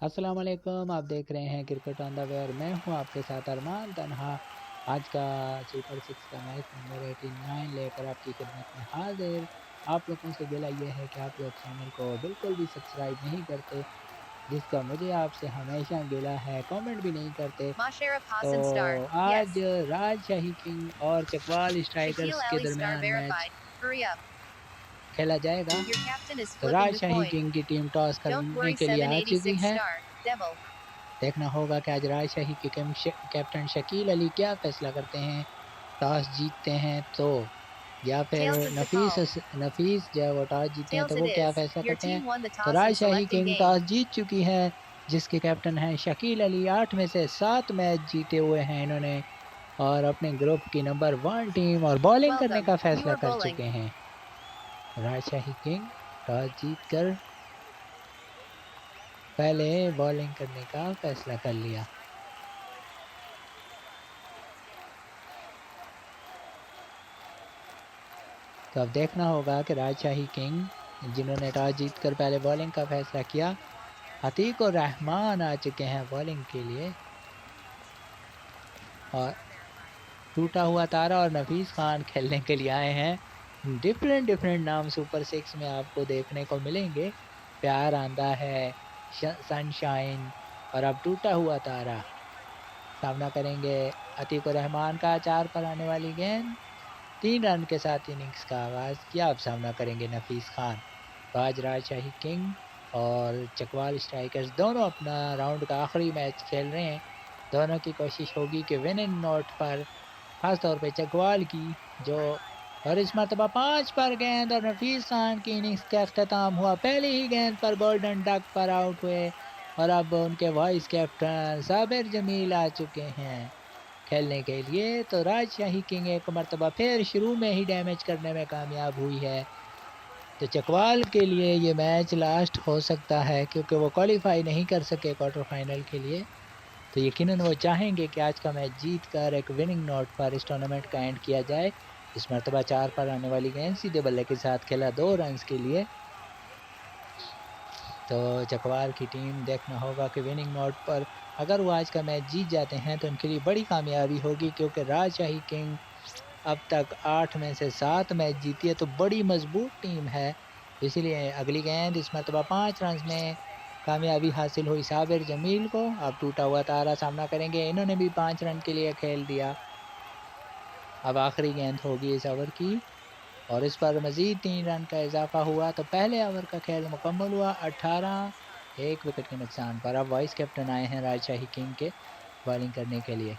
अस्सलाम वालेकुम। आप देख रहे हैं क्रिकेट ऑन द वे और मैं हूं आपके साथ अरमान तन्हा। आज का सुपर सिक्स का मैच नंबर 89 लेकर आपकी खिदमत में हाजिर। आप लोगों से गिला ये है कि आप लोग चैनल को बिल्कुल भी सब्सक्राइब नहीं करते, जिसका मुझे आपसे हमेशा गिला है, कमेंट भी नहीं करते। Musharraf तो Hassan star. आज Yes. राजशाही किंग और चकवाल Shaquille स्ट्राइकर्स के Ali star दरमियान मैच verified. Hurry up. खेला जाएगा। Your captain is तो flipping the राजशाही coin. किंग की टीम टॉस Don't करने worry के लिए आ चुकी 786 है। star. Devil. देखना होगा कि आज राजशाही के कैप्टन शकील अली क्या फैसला करते हैं। टॉस जीतते हैं तो, या फिर Tails is the Nafees call. नफीस जो है वो टॉस जीते हैं तो Tails it वो क्या is. फैसला Your करते हैं। team won the तो toss and राजशाही selected किंग game. टॉस जीत चुकी है, जिसके कैप्टन हैं शकील अली। 8 में से 7 मैच जीते हुए हैं इन्होंने और अपने ग्रुप की नंबर 1 टीम और बॉलिंग करने Welcome. का You फैसला are कर bowling. चुके हैं। राजशाही किंग टॉस जीत कर पहले बॉलिंग करने का फैसला कर लिया। तो अब देखना होगा कि राजशाही किंग, जिन्होंने टॉस जीतकर पहले बॉलिंग का फैसला किया, अतीक और रहमान आ चुके हैं बॉलिंग के लिए। और टूटा हुआ तारा और नफीस खान खेलने के लिए आए हैं। डिफरेंट डिफरेंट नाम सुपर सिक्स में आपको देखने को मिलेंगे। प्यार आंदा है, सनशाइन और अब टूटा हुआ तारा। सामना करेंगे अतीक और रहमान का। 4 पर आने वाली गेंद, 3 रन के साथ इनिंग्स का आगाज़ किया। अब सामना करेंगे नफीस खान। तो आज राजशाही किंग और चकवाल स्ट्राइकर्स दोनों अपना राउंड का आखिरी मैच खेल रहे हैं। दोनों की कोशिश होगी कि विनिंग नोट पर, खास तौर पे चकवाल की, जो और इस मरतबा 5 पर गेंद और नफीस खान की इनिंग्स का अख्ताम हुआ। पहली ही गेंद पर गोल्डन डक पर आउट हुए और अब उनके वाइस कैप्टन साबिर जमील आ चुके हैं खेलने के लिए। तो राजशाही किंग एक मरतबा फिर शुरू में ही डैमेज करने में कामयाब हुई है। तो चकवाल के लिए ये मैच लास्ट हो सकता है, क्योंकि वो क्वालिफाई नहीं कर सके क्वार्टर फाइनल के लिए। तो यकीनन वो चाहेंगे कि आज का मैच जीत कर एक विनिंग नोट पर इस टूर्नामेंट का एंड किया जाए। इस मरतबा 4 पर आने वाली गेंद सीधे बल्ले के साथ खेला 2 रन्स के लिए। तो चकवाल की टीम, देखना होगा कि विनिंग नोट पर अगर वो आज का मैच जीत जाते हैं तो उनके लिए बड़ी कामयाबी होगी, क्योंकि राजशाही किंग अब तक 8 में से 7 मैच जीती है, तो बड़ी मजबूत टीम है। इसीलिए अगली गेंद इस मरतबा 5 रन्स में कामयाबी हासिल हुई साबिर जमील को। अब टूटा हुआ तारा सामना करेंगे, इन्होंने भी 5 रन के लिए खेल दिया। अब आखिरी गेंद होगी इस ओवर की और इस पर मज़ीद 3 रन का इजाफा हुआ। तो पहले ओवर का खेल मुकम्मल हुआ 18, 1 विकेट के नुकसान पर। अब वाइस कैप्टन आए हैं राजशाही किंग के बॉलिंग करने के लिए,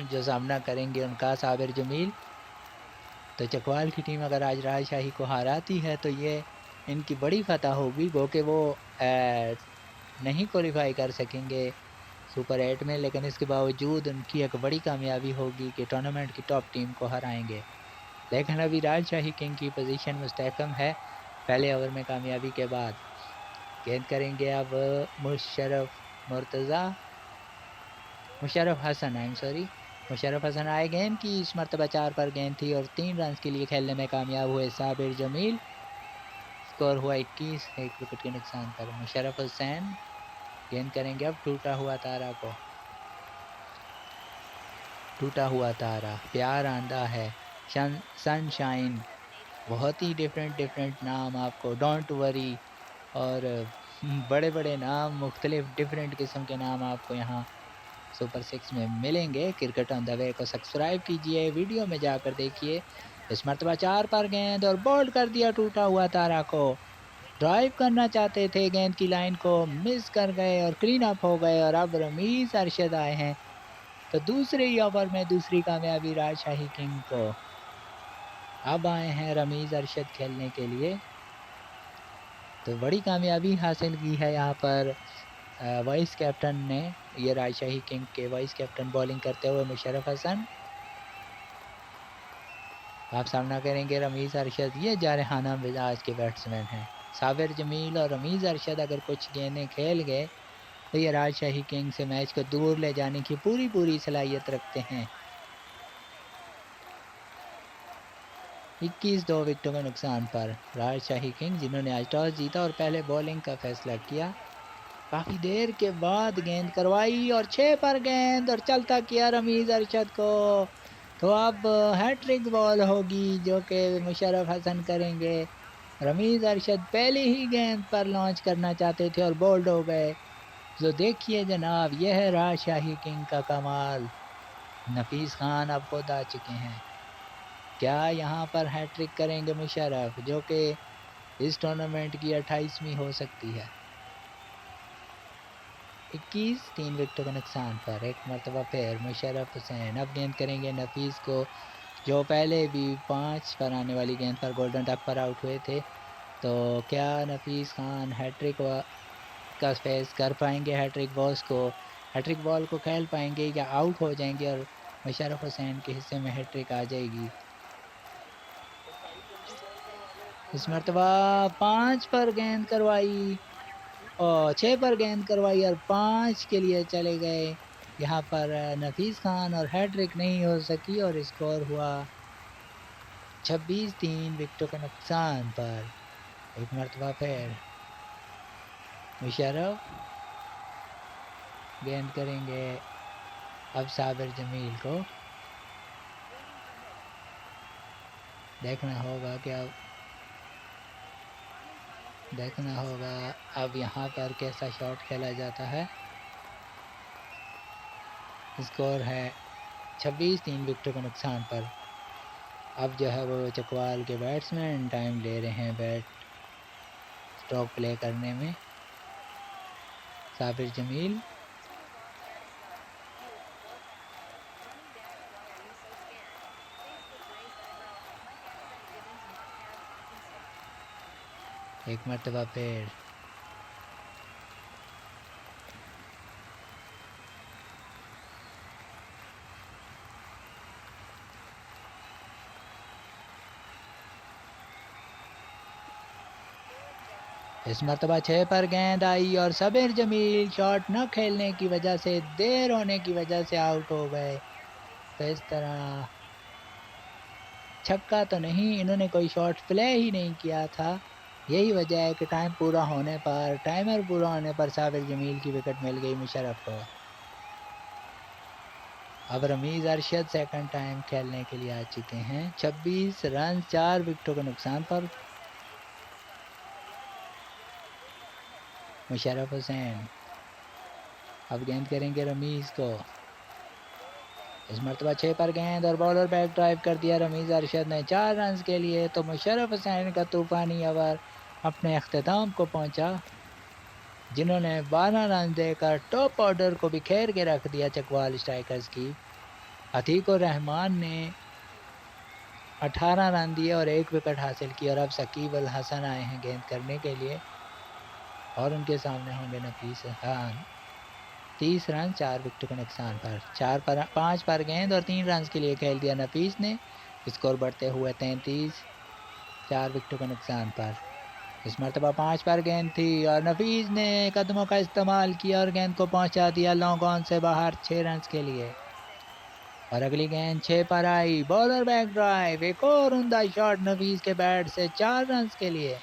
जो सामना करेंगे उनका साबिर जमील। तो चकवाल की टीम अगर आज राजशाही को हराती है तो ये इनकी बड़ी फतह होगी, गो कि वो नहीं क्वालिफाई कर सकेंगे सुपर 8 में, लेकिन इसके बावजूद उनकी एक बड़ी कामयाबी होगी कि टूर्नामेंट की टॉप टीम को हराएंगे। लेकिन अभी राजशाही किंग की पोजीशन मुस्तहकम है पहले ओवर में कामयाबी के बाद। गेंद करेंगे अब Mashrafe Mortaza Musharraf Hasan, I am sorry, Musharraf Hasan आए गेंद की। इस मरतबा 4 पर गेंद थी और 3 रन के लिए खेलने में कामयाब हुए साबिर जमील। स्कोर हुआ 21, 1 विकेट के नुकसान पर। मुशर्रफ हुसैन गेंद करेंगे अब टूटा हुआ तारा को। टूटा हुआ तारा, प्यार आंदा है, सनशाइन, बहुत ही डिफरेंट डिफरेंट नाम आपको, डोंट वरी और बड़े बड़े नाम, मुख्तलिफ डिफरेंट किस्म के नाम आपको यहाँ सुपर सिक्स में मिलेंगे। क्रिकेट ऑन द वे को सब्सक्राइब कीजिए, वीडियो में जाकर देखिए। इस मरतबा 4 पर गेंद और बोल्ड कर दिया टूटा हुआ तारा को। ड्राइव करना चाहते थे, गेंद की लाइन को मिस कर गए और क्लीन अप हो गए। और अब रमीज अरशद आए हैं, तो दूसरे ही ओवर में दूसरी कामयाबी राजशाही किंग को। अब आए हैं रमीज अरशद खेलने के लिए, तो बड़ी कामयाबी हासिल की है यहाँ पर वाइस कैप्टन ने। ये राजशाही किंग के वाइस कैप्टन बॉलिंग करते हुए मुशर्रफ हसन। आप सामना करेंगे रमीज अरशद, ये जारहाना मिजाज के बैट्समैन हैं। साबिर जमील और रमीज अरशद अगर कुछ गेंदें खेल गए तो ये राजशाही किंग से मैच को दूर ले जाने की पूरी पूरी सलाहियत रखते हैं। 21 2 विकेटों के नुकसान पर राजशाही किंग, जिन्होंने आज टॉस जीता और पहले बॉलिंग का फैसला किया, काफ़ी देर के बाद गेंद करवाई और 6 पर गेंद और चलता किया रमीज़ अरशद को। तो अब हैट्रिक बॉल होगी जो कि मुशर्रफ हसन करेंगे। रमीज़ अरशद पहली ही गेंद पर लॉन्च करना चाहते थे और बोल्ड हो गए। तो देखिए जनाब, यह है राजशाही किंग का कमाल। नफीस खान अब खुद आ चुके हैं। क्या यहाँ पर हैट्रिक करेंगे मुशर्रफ, जो कि इस टूर्नामेंट की 28वीं हो सकती है। 21 3 विकेटों के नुकसान पर एक मरतबा फिर मुशर्रफ हुसैन अब गेंद करेंगे नफीस को, जो पहले भी 5 पर आने वाली गेंद पर गोल्डन डक पर आउट हुए थे। तो क्या नफीस खान हैट्रिक का फेस कर पाएंगे, हैट्रिक बॉस को, हैट्रिक बॉल को खेल पाएंगे, या आउट हो जाएंगे और मुशर्रफ हुसैन के हिस्से में हैट्रिक आ जाएगी। इस मरतबा 5 पर गेंद करवाई और 6 पर गेंद करवाई और 5 के लिए चले गए यहाँ पर नफीस खान, और हैट्रिक नहीं हो सकी और स्कोर हुआ 26 3 विकेटों के नुकसान पर। एक मरतबा फिर मुशर्रफ गेंद करेंगे अब साबिर जमील को। देखना होगा क्या, देखना होगा अब यहाँ पर कैसा शॉट खेला जाता है। स्कोर है 26 3 विकेटों के नुकसान पर। अब जो है वो चकवाल के बैट्समैन टाइम ले रहे हैं बैट स्ट्रोक प्ले करने में। साबिर जमील एक मरतबा फिर इस मरतबा 6 पर गेंद आई और साबिर जमील शॉट न खेलने की वजह से, देर होने की वजह से आउट हो गए। तो इस तरह छक्का तो नहीं, इन्होंने कोई शॉट प्ले ही नहीं किया था। यही वजह है कि टाइम पूरा होने पर, टाइमर पूरा होने पर साबिर जमील की विकेट मिल गई मुशर्रफ को। अब रमीज़ अरशद सेकंड टाइम खेलने के लिए आ चुके हैं। 26 रन 4 विकेटों के नुकसान पर। मुशर्रफ हुसैन अब गेंद करेंगे रमीज़ को। इस मरतबा 6 पर गेंद और बॉलर बैक ड्राइव कर दिया रमीज़ अरशद ने 4 रन के लिए। तो मुशर्रफ हुसैन का तूफानी ओवर अपने अख्ताम को पहुंचा, जिन्होंने 12 रन देकर टॉप ऑर्डर को बिखेर के रख दिया चकवाल स्ट्राइकर्स की। अतीक उर रहमान ने 18 रन दिए और 1 विकेट हासिल की, और अब शकीब अल हसन आए हैं गेंद करने के लिए और उनके सामने होंगे नफीस खान। 30 रन 4 विकेटों के नुकसान पर। 5 पर गेंद और 3 रन के लिए खेल दिया नफीस ने। स्कोर बढ़ते हुए 33 4 विकेटों के नुकसान पर। इस मरतबा 5 पर गेंद थी और नफीस ने कदमों का इस्तेमाल किया और गेंद को पहुंचा दिया लॉन्ग ऑन से बाहर 6 रन के लिए। और अगली गेंद 6 पर आई, बॉलर बैक ड्राइव, एक और उम्दा शॉट नफीस के बैट से 4 रन के लिए।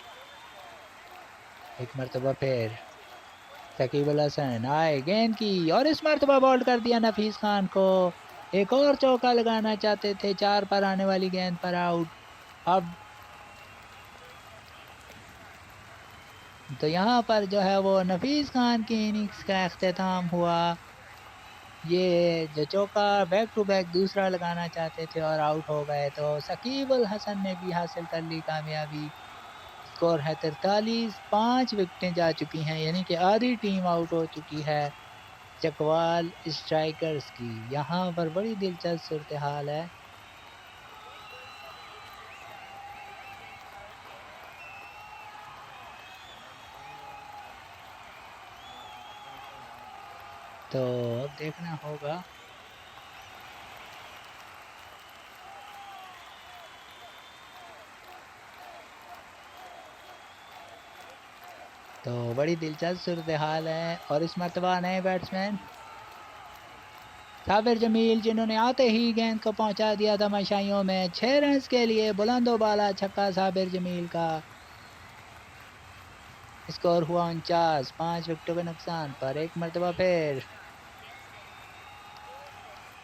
एक मरतबा फिर शकीब अल हसन आए, गेंद की और इस मरतबा बॉल्ड कर दिया नफीस खान को। एक और चौका लगाना चाहते थे, 4 पर आने वाली गेंद पर आउट। अब तो यहाँ पर जो है वो नफीस खान की इनिंग्स का अख्ताम हुआ। ये जो चौका बैक टू बैक दूसरा लगाना चाहते थे और आउट हो गए, तो शकीब अल हसन ने भी हासिल कर ली कामयाबी। स्कोर है 43 5 विकेटें जा चुकी हैं, यानी कि आधी टीम आउट हो चुकी है चकवाल स्ट्राइकर्स की। यहाँ पर बड़ी दिलचस्प सूरत हाल है। तो अब देखना होगा। तो बड़ी दिलचस्प सूरत हाल है और इस मरतबा नए बैट्समैन साबिर जमील जिन्होंने आते ही गेंद को पहुंचा दिया तमाशाइयों में 6 रन के लिए बुलंदोबाला छक्का साबिर जमील का। स्कोर हुआ 49, 5 विकेटों के नुकसान पर। एक मरतबा फिर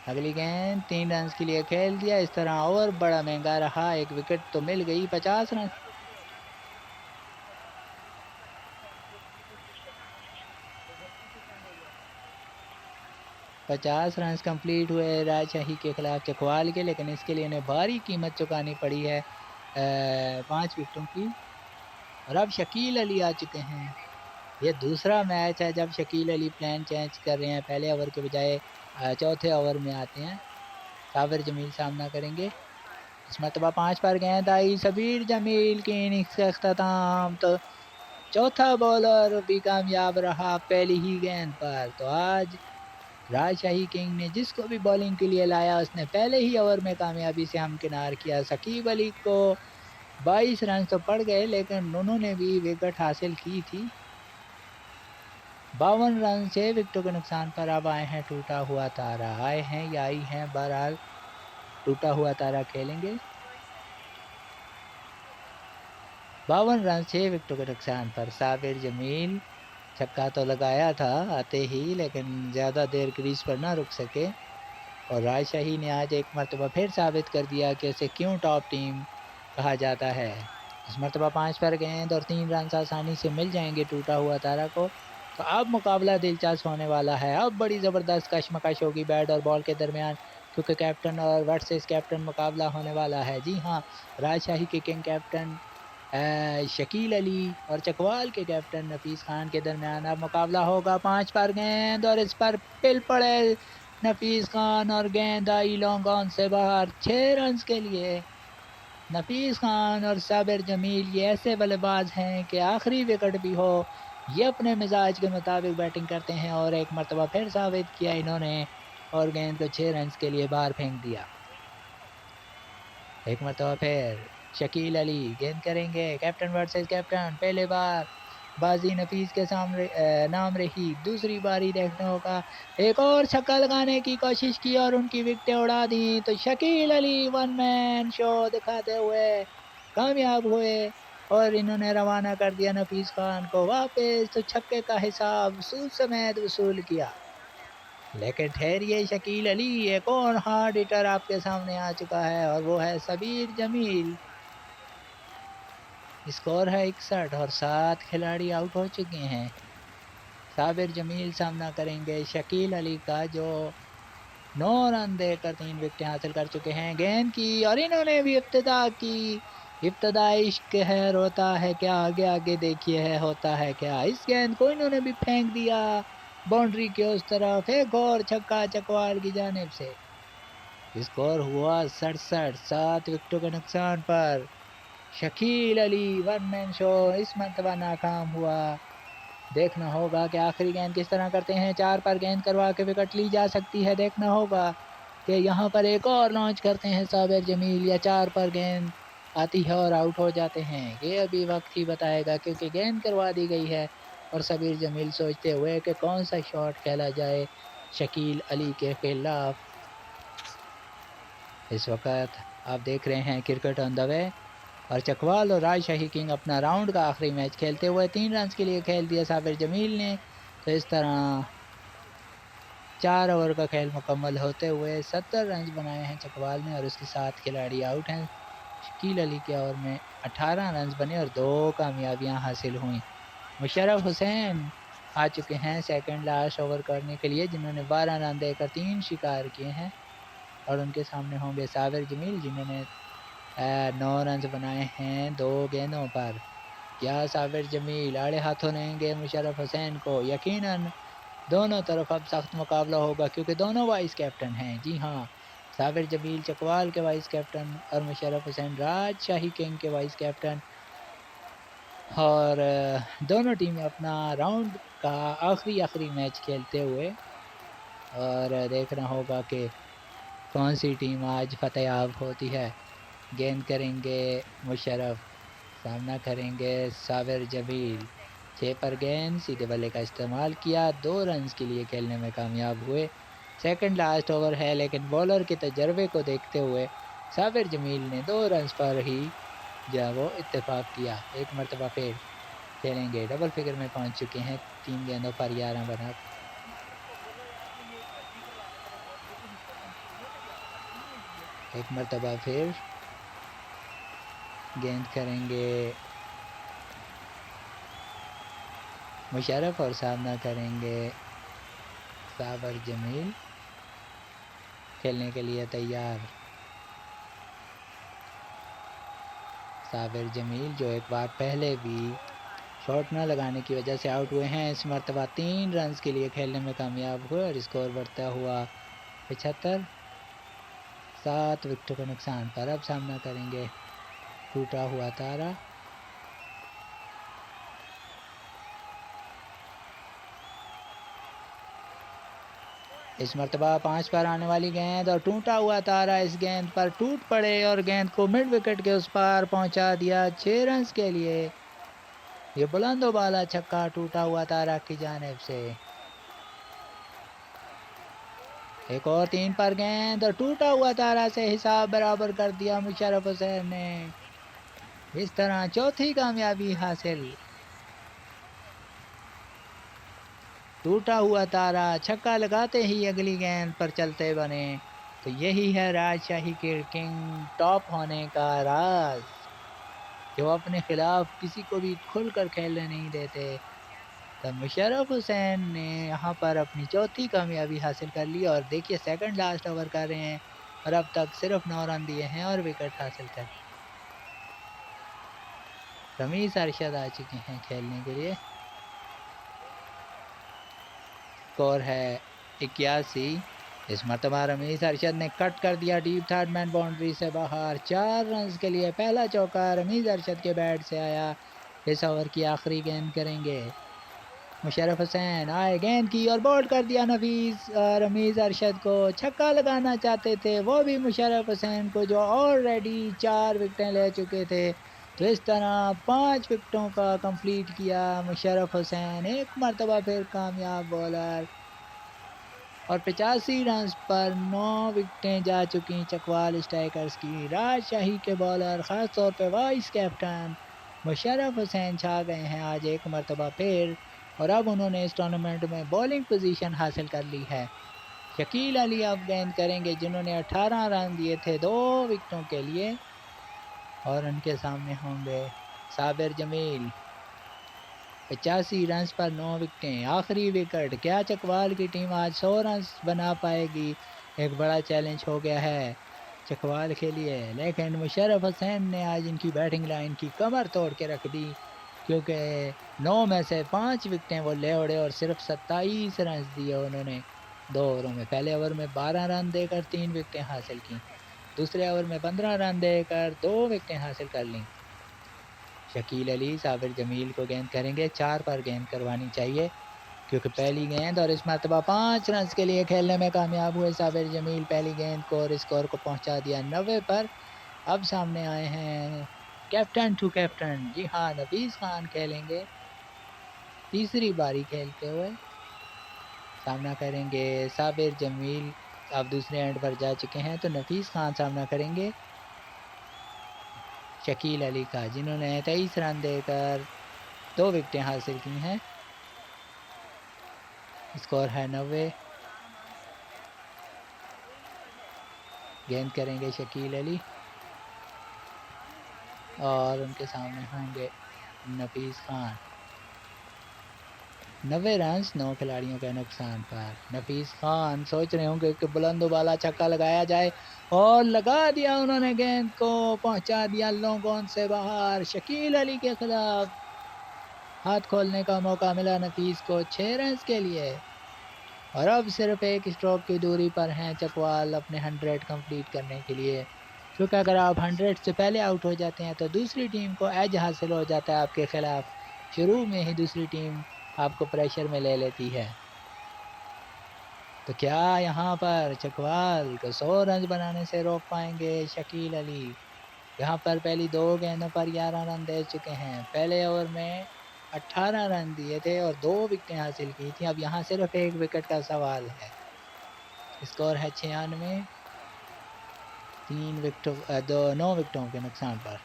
अगली गेंद 3 रन के लिए खेल दिया। इस तरह ओवर बड़ा महंगा रहा, एक विकेट तो मिल गई। 50 रन 50 रन कंप्लीट हुए राजशाही के खिलाफ चकवाल के, लेकिन इसके लिए इन्हें भारी कीमत चुकानी पड़ी है 5 विकेटों की। और अब शकील अली आ चुके हैं। ये दूसरा मैच है जब शकील अली प्लान चेंज कर रहे हैं, पहले ओवर के बजाय चौथे ओवर में आते हैं। साबिर जमील सामना करेंगे। इस मरतबा 5 पर गेंद आई, सबीर जमील की इनिंग्स का अख्ताम। तो चौथा बॉलर भी कामयाब रहा पहली ही गेंद पर। तो आज राजशाही किंग ने जिसको भी बॉलिंग के लिए लाया उसने पहले ही ओवर में कामयाबी से हमकिनार किया। शकीब अली को 22 रन तो पड़ गए, लेकिन उन्होंने भी विकेट हासिल की थी। 52 रन 6 विकेटों के नुकसान पर अब आए हैं टूटा हुआ तारा। आए हैं या आई हैं, बहरहाल टूटा हुआ तारा खेलेंगे। 52 रन 6 विकेटों के नुकसान पर साबिर जमील छक्का तो लगाया था आते ही, लेकिन ज़्यादा देर क्रीज पर ना रुक सके। और राजशाही ने आज एक मरतबा फिर साबित कर दिया कि उसे क्यों टॉप टीम कहा जाता है। इस मरतबा 5 पर गेंद और 3 रन आसानी से मिल जाएंगे टूटा हुआ तारा को। तो अब मुकाबला दिलचस्प होने वाला है। अब बड़ी ज़बरदस्त कशमकश होगी बैट और बॉल के दरमियान, क्योंकि कैप्टन और वर्सेस कैप्टन मुकाबला होने वाला है। जी हाँ, राजशाही के किंग कैप्टन शकील अली और चकवाल के कैप्टन नफीस खान के दरमियान अब मुकाबला होगा। 5 पर गेंद और इस पर पिल पड़े नफीस खान और गेंद आई लॉन्ग ऑन से बाहर। 6 रन के लिए नफीस खान और साबिर जमील ये ऐसे बल्लेबाज हैं कि आखिरी विकेट भी हो ये अपने मिजाज के मुताबिक बैटिंग करते हैं। और एक मरतबा फिर साबित किया इन्होंने और गेंद को 6 रन के लिए बाहर फेंक दिया। एक मरतबा फिर शकील अली गेंद करेंगे। कैप्टन वर्सेस कैप्टन, पहले बार बाजी नफीस के सामने नाम रही, दूसरी बारी देखने होगा। एक और छक्का लगाने की कोशिश की और उनकी विकेटें उड़ा दी। तो Shakeel Ali one man show दिखाते हुए कामयाब हुए और इन्होंने रवाना कर दिया नफीस खान को वापस। तो छक्के का हिसाब सूद समेत वसूल किया। लेकिन ठहरिए शकील अली, एक और हार्ड हिटर आपके सामने आ चुका है और वो है सबीर जमील। स्कोर है 61 और 7 खिलाड़ी आउट हो चुके हैं। साबिर जमील सामना करेंगे शकील अली का, जो 9 रन देकर 3 विकेटें हासिल कर चुके हैं। गेंद की और इन्होंने भी इब्तिदा की। इब्तिदा इश्क है, रोता है क्या, आगे आगे देखिए है होता है क्या। इस गेंद को इन्होंने भी फेंक दिया बाउंड्री के उस तरफ। एक और छक्का चकवाल की जानिब से। स्कोर हुआ 67, 7 विकेटों के नुकसान पर। Shakeel Ali one man show इस मरतबा नाकाम हुआ। देखना होगा कि आखिरी गेंद किस तरह करते हैं। 4 पर गेंद करवा के विकेट ली जा सकती है। देखना होगा कि यहाँ पर एक और लॉन्च करते हैं साबिर जमील, या 4 पर गेंद आती है और आउट हो जाते हैं। ये अभी वक्त ही बताएगा, क्योंकि गेंद करवा दी गई है और सबीर जमील सोचते हुए कि कौन सा शॉट खेला जाए शकील अली के खिलाफ। इस वक्त आप देख रहे हैं क्रिकेट ऑन द वे और चकवाल और राजशाही किंग अपना राउंड का आखिरी मैच खेलते हुए 3 रन के लिए खेल दिया साबिर जमील ने। तो इस तरह 4 ओवर का खेल मुकम्मल होते हुए 70 रन बनाए हैं चकवाल ने और उसके 7 खिलाड़ी आउट हैं। शकील अली के ओवर में 18 रन बने और 2 कामयाबियां हासिल हुई। मुशर्रफ हुसैन आ चुके हैं सेकंड लास्ट ओवर करने के लिए, जिन्होंने 12 रन देकर 3 शिकार किए हैं। और उनके सामने होंगे साबिर जमील, जिन्होंने 9 रन बनाए हैं 2 गेंदों पर। क्या साबिर जमील आड़े हाथों लेंगे मुशर्रफ हुसैन को? यकीनन दोनों तरफ अब सख्त मुकाबला होगा, क्योंकि दोनों वाइस कैप्टन हैं। जी हाँ, साबिर जमील चकवाल के वाइस कैप्टन और मुशर्रफ हुसैन राजशाही किंग के वाइस कैप्टन। और दोनों टीमें अपना राउंड का आखिरी मैच खेलते हुए, और देखना होगा कि कौन सी टीम आज फतेहाब होती है। गेंद करेंगे मुशर्रफ, सामना करेंगे साबिर जमील। 6 पर गेंद सीधे बल्ले का इस्तेमाल किया, 2 रन के लिए खेलने में कामयाब हुए। सेकंड लास्ट ओवर है, लेकिन बॉलर के तजर्बे को देखते हुए साबिर जमील ने 2 रन्स पर ही जो है वो इत्तेफाक किया। एक मरतबा फिर खेलेंगे, डबल फिगर में पहुंच चुके हैं 3 गेंदों पर 11 रन। एक मरतबा फिर गेंद करेंगे मुशर्रफ और सामना करेंगे साबिर जमील। खेलने के लिए तैयार साबिर जमील, जो एक बार पहले भी शॉट न लगाने की वजह से आउट हुए हैं, इस मरतबा 3 रन्स के लिए खेलने में कामयाब हुए और स्कोर बढ़ता हुआ 75। 7 विकेटों के नुकसान पर अब सामना करेंगे टूटा हुआ तारा। इस मरतबा 5 पर आने वाली गेंद और टूटा हुआ तारा इस गेंद पर टूट पड़े और गेंद को मिड विकेट के उस पार पहुंचा दिया 6 रन्स के लिए। ये बुलंदोबाला छक्का टूटा हुआ तारा की जानिब से। एक और 3 पर गेंद और टूटा हुआ तारा से हिसाब बराबर कर दिया मुशर्रफ हुसैन ने। इस तरह चौथी कामयाबी हासिल। टूटा हुआ तारा छक्का लगाते ही अगली गेंद पर चलते बने। तो यही है राजशाही के किंग टॉप होने का राज, जो अपने खिलाफ किसी को भी खुलकर खेलने नहीं देते। तो मुशर्रफ हुसैन ने यहाँ पर अपनी चौथी कामयाबी हासिल कर ली और देखिए सेकंड लास्ट ओवर कर रहे हैं और अब तक सिर्फ 9 रन दिए हैं और विकेट हासिल कर। रमीज अरशद आ चुके हैं खेलने के लिए। स्कोर है 81। इस मरतबा रमीज अरशद ने कट कर दिया डीप थर्ड मैन बाउंड्री से बाहर। 4 रन के लिए पहला चौका रमीज अरशद के बैट से आया। इस ओवर की आखिरी गेंद करेंगे मुशर्रफ हुसैन। आए गेंद की और बोल्ड कर दिया नफीस। रमीज अरशद को छक्का लगाना चाहते थे वो भी मुशर्रफ हुसैन को, जो ऑलरेडी 4 विकेटें ले चुके थे। तो इस तरह 5 विकेटों का कंप्लीट किया मुशर्रफ हुसैन, एक मरतबा फिर कामयाब बॉलर। और 85 रन पर 9 विकेटें जा चुकी चकवाल स्ट्राइकर्स की। राजशाही के बॉलर ख़ास तौर पे वाइस कैप्टन मुशर्रफ हुसैन छा गए हैं आज एक मरतबा फिर, और अब उन्होंने इस टूर्नामेंट में बॉलिंग पोजीशन हासिल कर ली है। शकील अली अब गेंद करेंगे, जिन्होंने 18 रन दिए थे 2 विकेटों के लिए, और उनके सामने होंगे साबिर जमील। 85 रन पर 9 विकेटें, आखिरी विकेट। क्या चकवाल की टीम आज 100 रन बना पाएगी? एक बड़ा चैलेंज हो गया है चकवाल के लिए, लेकिन मुशर्रफ हुसैन ने आज इनकी बैटिंग लाइन की कमर तोड़ के रख दी, क्योंकि 9 में से 5 विकेटें वो ले उड़े और सिर्फ 27 रन दिए उन्होंने 2 ओवरों में। पहले ओवर में 12 रन देकर 3 विकेटें हासिल की, दूसरे ओवर में 15 रन देकर 2 विकेटें हासिल कर लीं। शकील अली साबिर जमील को गेंद करेंगे, 4 पर गेंद करवानी चाहिए क्योंकि पहली गेंद, और इस मरतबा 5 रन के लिए खेलने में कामयाब हुए साबिर जमील पहली गेंद को, और स्कोर को पहुंचा दिया 90 पर। अब सामने आए हैं कैप्टन टू कैप्टन, जी हाँ, नफीस खान खेलेंगे तीसरी बारी खेलते हुए। सामना करेंगे साबिर जमील, अब दूसरे एंड पर जा चुके हैं, तो नफीस खान सामना करेंगे शकील अली का, जिन्होंने 23 रन देकर 2 विकेटें हासिल की हैं। स्कोर है 90। गेंद करेंगे शकील अली और उनके सामने होंगे नफीस खान। 90 रन 9 खिलाड़ियों के नुकसान पर। नफीस खान सोच रहे होंगे कि बुलंदोबाला छक्का लगाया जाए, और लगा दिया उन्होंने, गेंद को पहुंचा दिया लॉन्ग ऑन से बाहर। शकील अली के खिलाफ हाथ खोलने का मौका मिला नफीस को 6 रन के लिए, और अब सिर्फ एक स्ट्रोक की दूरी पर हैं चकवाल अपने 100 कंप्लीट करने के लिए, क्योंकि अगर आप 100 से पहले आउट हो जाते हैं तो दूसरी टीम को एज हासिल हो जाता है आपके खिलाफ। शुरू में ही दूसरी टीम आपको प्रेशर में ले लेती है। तो क्या यहाँ पर चकवाल को 100 रन बनाने से रोक पाएंगे शकील अली? यहाँ पर पहली 2 गेंदों पर 11 रन दे चुके हैं, पहले ओवर में 18 रन दिए थे और 2 विकेटें हासिल की थी। अब यहाँ सिर्फ एक विकेट का सवाल है। स्कोर है 96, 9 विकेटों के नुकसान पर।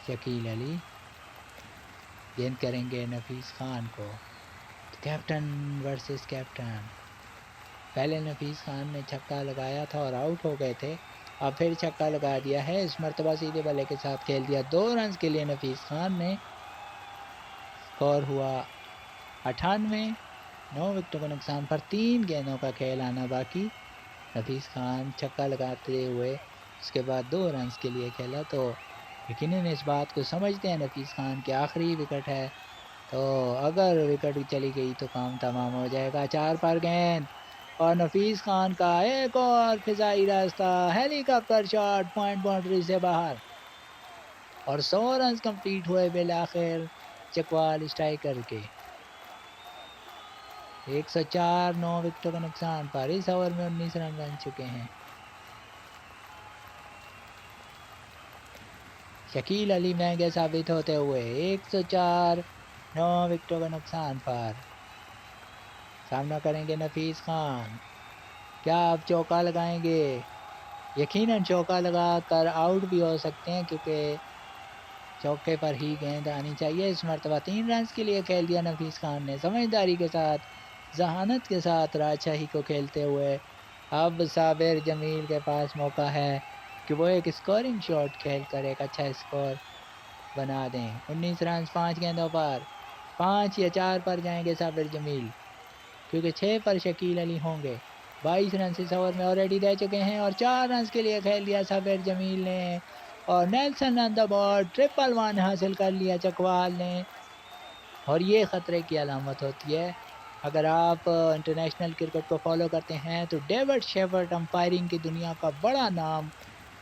शकील अली गेंद करेंगे नफीस खान को। तो कैप्टन वर्सेस कैप्टन। पहले नफीस खान ने छक्का लगाया था और आउट हो गए थे, अब फिर छक्का लगा दिया है। इस मरतबा सीधे बल्ले के साथ खेल दिया 2 रन के लिए नफीस खान ने। स्कोर हुआ 98, 9 विकेटों के नुकसान पर 3 गेंदों का खेल आना बाकी। नफीस खान छक्का लगाते हुए उसके बाद 2 रन के लिए खेला, तो यकीनन इस बात को समझते हैं नफीस खान की आखिरी विकेट है, तो अगर विकेट चली गई तो काम तमाम हो जाएगा। 4 पर गेंद और नफीस खान का एक और फिजाई रास्ता, हेलीकॉप्टर शॉट पॉइंट बाउंड्री से बाहर और 100 रन कंप्लीट हुए बिल आखिर चकवाल स्ट्राइकर के। 104, 9 विकेटों के नुकसान पर इस ओवर में 19 रन बन चुके हैं। शकील अली महंगे साबित होते हुए 104, 9 विकेटों के नुकसान पर सामना करेंगे नफीस खान। क्या आप चौका लगाएंगे? यकीनन चौका लगा कर आउट भी हो सकते हैं, क्योंकि चौके पर ही गेंद आनी चाहिए। इस मरतबा 3 रन के लिए खेल दिया नफीस खान ने, समझदारी के साथ, जहानत के साथ राजशाही को खेलते हुए। अब साबिर जमील के पास मौका है कि वो एक स्कोरिंग शॉट खेल कर एक अच्छा स्कोर बना दें। 19 रन 5 गेंदों पर, 5 या 4 पर जाएंगे साबिर जमील, क्योंकि 6 पर शकील अली होंगे। 22 रन इस ओवर में ऑलरेडी दे चुके हैं और 4 रन के लिए खेल दिया साबिर जमील ने और नेल्सन ऑन द बोर्ड, 111 हासिल कर लिया चकवाल ने। और ये ख़तरे की अलामत होती है। अगर आप इंटरनेशनल क्रिकेट को फॉलो करते हैं तो डेविड शेफर्ड, अंपायरिंग की दुनिया का बड़ा नाम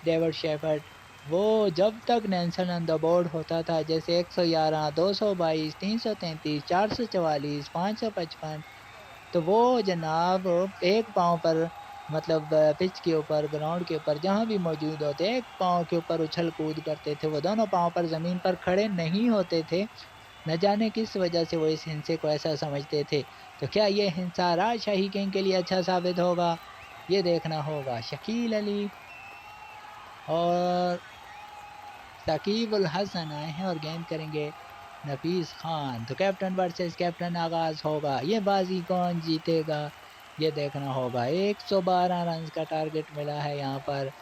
डेविड शेफर्ड, वो जब तक नेल्सन ऑन द बोर्ड होता था, जैसे 111, 222, 333, 444, 555, तो वो जनाब एक पाँव पर, मतलब पिच के ऊपर, ग्राउंड के ऊपर जहाँ भी मौजूद होते, एक पाँव के ऊपर उछल कूद करते थे। वो दोनों पाँव पर ज़मीन पर खड़े नहीं होते थे। न जाने किस वजह से वो इस हिंसे को ऐसा समझते थे। तो क्या ये हिंसा राजशाही किंग के लिए अच्छा साबित होगा? ये देखना होगा। शकील अली और साकिब उल हसन आए हैं और गेंद करेंगे नफीस खान। तो कैप्टन वर्सेस कैप्टन आगाज होगा। ये बाजी कौन जीतेगा ये देखना होगा। 112 रन का टारगेट मिला है यहाँ पर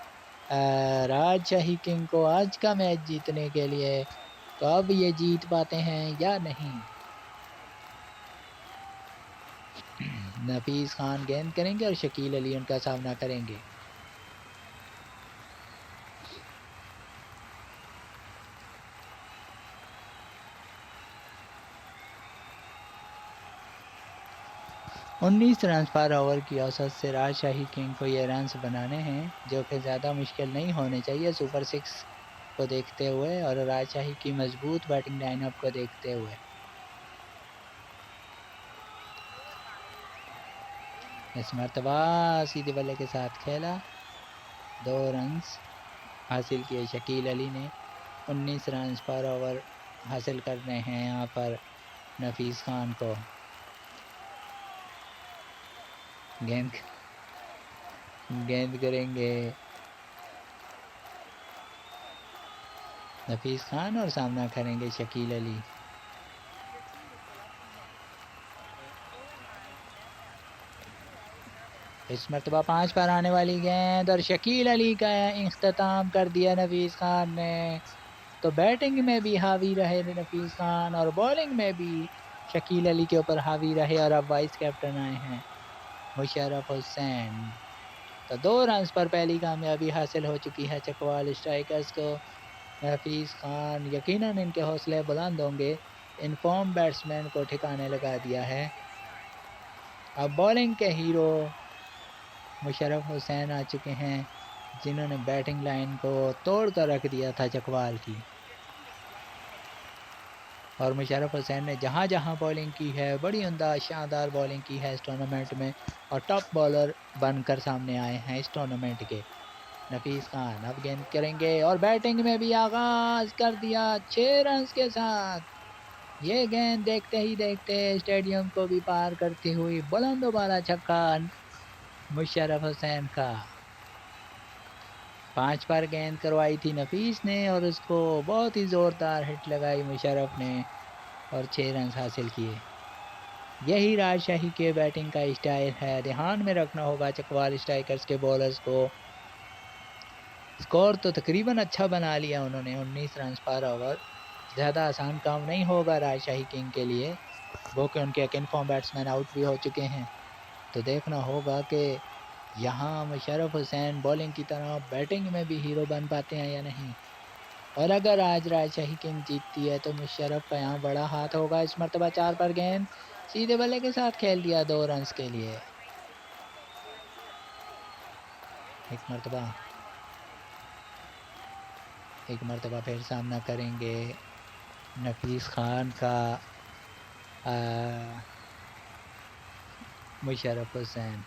राजशाही किंग को आज का मैच जीतने के लिए। तो अब ये जीत पाते हैं या नहीं। नफीस खान गेंद करेंगे और शकील अली उनका सामना करेंगे। उन्नीस रन पर ओवर की औसत से राजशाही किंग को ये रन्स बनाने हैं, जो कि ज़्यादा मुश्किल नहीं होने चाहिए सुपर 6 को देखते हुए और राजशाही की मजबूत बैटिंग लाइनअप को देखते हुए। इस मरतबा सीधे बल्ले के साथ खेला, 2 रन हासिल किए शकील अली ने। 19 रन पर ओवर हासिल करने हैं यहाँ पर नफीस खान को। गेंद करेंगे नफीस खान और सामना करेंगे शकील अली। इस मरतबा 5 पर आने वाली गेंद और शकील अली का इख्तिताम कर दिया नफीस खान ने। तो बैटिंग में भी हावी रहे नफीस खान और बॉलिंग में भी शकील अली के ऊपर हावी रहे। और अब वाइस कैप्टन आए हैं मुशर्रफ हुसैन। तो 2 रन पर पहली कामयाबी हासिल हो चुकी है चकवाल स्ट्राइकर्स को। नफीस खान, यकीनन इनके हौसले बुलंद होंगे, इनफॉर्म बैट्समैन को ठिकाने लगा दिया है। अब बॉलिंग के हीरो मुशर्रफ हुसैन आ चुके हैं, जिन्होंने बैटिंग लाइन को तोड़ कर रख दिया था चकवाल की। और मुशर्रफ हुसैन ने जहाँ जहाँ बॉलिंग की है, बड़ी उम्दा शानदार बॉलिंग की है इस टूर्नामेंट में और टॉप बॉलर बनकर सामने आए हैं इस टूर्नामेंट के। नफीस खान अब गेंद करेंगे और बैटिंग में भी आगाज कर दिया 6 रन के साथ। ये गेंद देखते ही देखते स्टेडियम को भी पार करती हुई बुलंद वाला छक्का मुशर्रफ हुसैन का 5 पर गेंद करवाई थी नफीस ने और उसको बहुत ही ज़ोरदार हिट लगाई मुशर्रफ ने और 6 रन हासिल किए। यही राजशाही के बैटिंग का स्टाइल है, ध्यान में रखना होगा चकवाल स्ट्राइकर्स के बॉलर्स को। स्कोर तो तकरीबन अच्छा बना लिया उन्होंने 19 रन पर ओवर। ज़्यादा आसान काम नहीं होगा राजशाही किंग के लिए, वो कि उनके एक इनफॉर्म बैट्समैन आउट भी हो चुके हैं। तो देखना होगा कि यहाँ मुशर्रफ हुसैन बॉलिंग की तरह बैटिंग में भी हीरो बन पाते हैं या नहीं। और अगर आज राजशाही किंग जीतती है तो मुशर्रफ का यहाँ बड़ा हाथ होगा। इस मरतबा 4 पर गेंद सीधे बल्ले के साथ खेल दिया 2 रन्स के लिए। एक मरतबा फिर सामना करेंगे नफीस खान का मुशर्रफ हुसैन।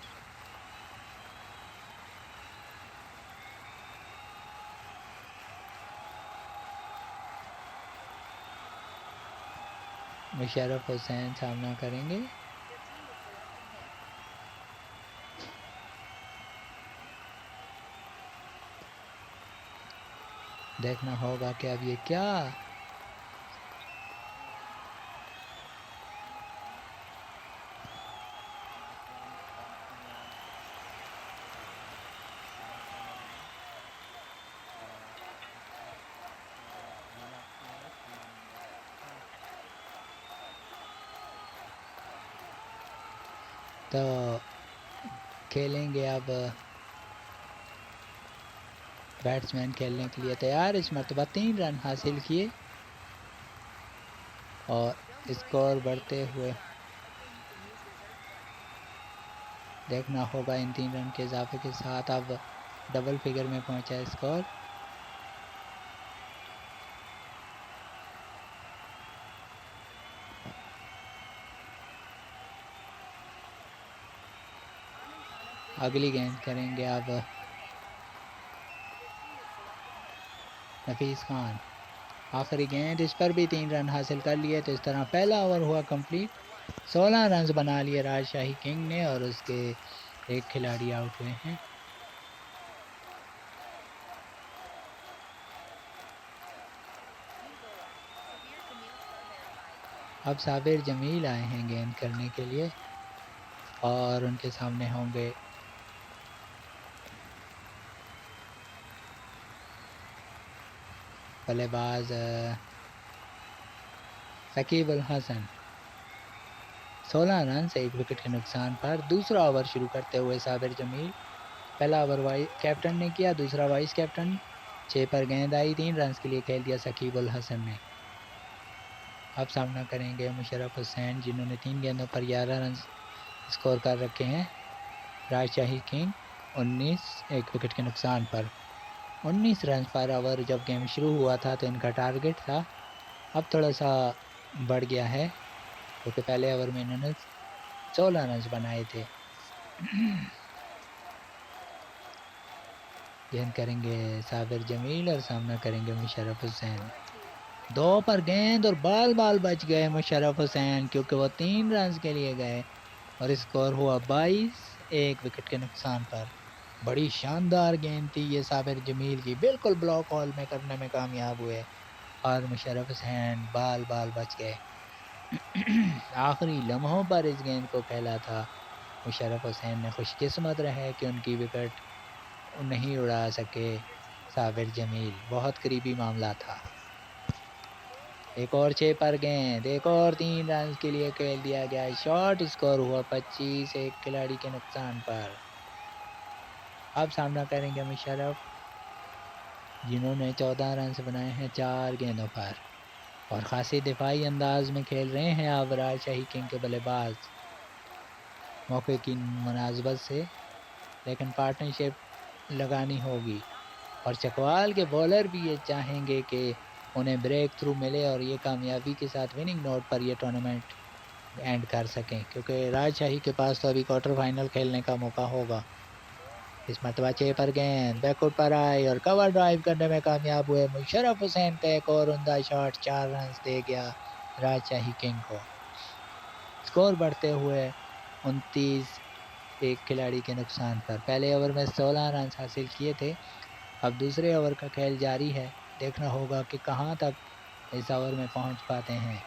मुशर्रफ हुसैन सामना करेंगे। देखना होगा कि अब ये क्या तो खेलेंगे अब बैट्समैन खेलने के लिए तैयार। इस मरतबा 3 रन हासिल किए और स्कोर बढ़ते हुए देखना होगा इन 3 रन के इजाफे के साथ अब डबल फिगर में पहुंचा है स्कोर। अगली गेंद करेंगे अब नफीस खान। आखिरी गेंद, इस पर भी 3 रन हासिल कर लिए। तो इस तरह पहला ओवर हुआ कंप्लीट। 16 रन बना लिए राजशाही किंग ने और उसके एक खिलाड़ी आउट हुए हैं। अब साबिर जमील आए हैं गेंद करने के लिए और उनके सामने होंगे बल्लेबाज शकीब अल हसन। 16 रन से 1 विकेट के नुकसान पर दूसरा ओवर शुरू करते हुए साबिर जमील। पहला ओवर कैप्टन ने किया, दूसरा वाइस कैप्टन। 6 पर गेंद आई, 3 रन के लिए खेल दिया शकीब अल हसन ने। अब सामना करेंगे मुशर्रफ हुसैन जिन्होंने 3 गेंदों पर 11 रन स्कोर कर रखे हैं। राजशाही किंग 19 1 विकेट के नुकसान पर 19 रन पर ओवर जब गेम शुरू हुआ था तो इनका टारगेट था। अब थोड़ा सा बढ़ गया है क्योंकि पहले ओवर में इन्होंने 16 रन बनाए थे। गेंद करेंगे साबिर जमील और सामना करेंगे मुशर्रफ हुसैन। 2 पर गेंद और बाल बाल बच गए मुशर्रफ हुसैन क्योंकि वो 3 रन के लिए गए और स्कोर हुआ 22 1 विकेट के नुकसान पर। बड़ी शानदार गेंद थी ये साबिर जमील की, बिल्कुल ब्लॉक हॉल में करने में कामयाब हुए और मुशर्रफ हुसैन बाल बाल बच गए। आखिरी लम्हों पर इस गेंद को खेला था। मुशर्रफ हुसैन ने खुशकिस्मत रहे कि उनकी विकेट नहीं उड़ा सके साबिर जमील, बहुत करीबी मामला था। एक और 6 पर गेंद, एक और 3 रन के लिए खेल दिया गया। शॉट स्कोर हुआ 25 एक खिलाड़ी के नुकसान पर। अब सामना करेंगे मुशर्रफ जिन्होंने 14 रन बनाए हैं 4 गेंदों पर और खासी दिफाई अंदाज में खेल रहे हैं अब राजशाही किंग के बल्लेबाज मौके की मुनासबत से, लेकिन पार्टनरशिप लगानी होगी और चकवाल के बॉलर भी ये चाहेंगे कि उन्हें ब्रेक थ्रू मिले और ये कामयाबी के साथ विनिंग नोट पर ये टूर्नामेंट एंड कर सकें क्योंकि राजशाही के पास तो अभी क्वार्टर फाइनल खेलने का मौका होगा। इस मरतबा 6 पर गेंद बैकआउट पर आई और कवर ड्राइव करने में कामयाब हुए मुशर्रफ हुसैन का एक और उम्दा शॉट 4 रन दे गया राजशाही किंग को। स्कोर बढ़ते हुए 29 एक खिलाड़ी के नुकसान पर। पहले ओवर में 16 रन हासिल किए थे। अब दूसरे ओवर का खेल जारी है। देखना होगा कि कहां तक इस ओवर में पहुंच पाते हैं।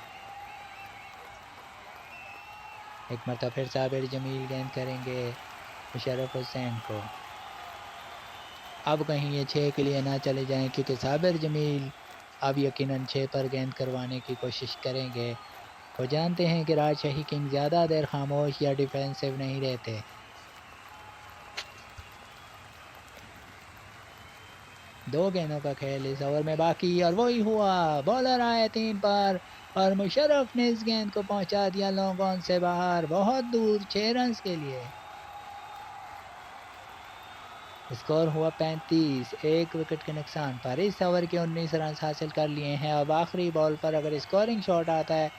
एक मरतबा फिर साबिर जमील गेंद करेंगे मुशर्रफ हुसैन को। अब कहीं ये 6 के लिए ना चले जाएं, क्योंकि साबिर जमील अब यकीनन 6 पर गेंद करवाने की कोशिश करेंगे। वो जानते हैं कि राजशाही किंग ज़्यादा देर खामोश या डिफेंसिव नहीं रहते। दो गेंदों का खेल इस ओवर में बाकी, और वही हुआ, बॉलर आए 3 पर और मुशर्रफ ने इस गेंद को पहुंचा दिया लॉन्ग ऑन से बाहर, बहुत दूर, 6 रन के लिए। स्कोर हुआ 35, एक विकेट के नुकसान पर। इस ओवर के 19 रन हासिल कर लिए हैं। अब आखिरी बॉल पर अगर स्कोरिंग शॉट आता है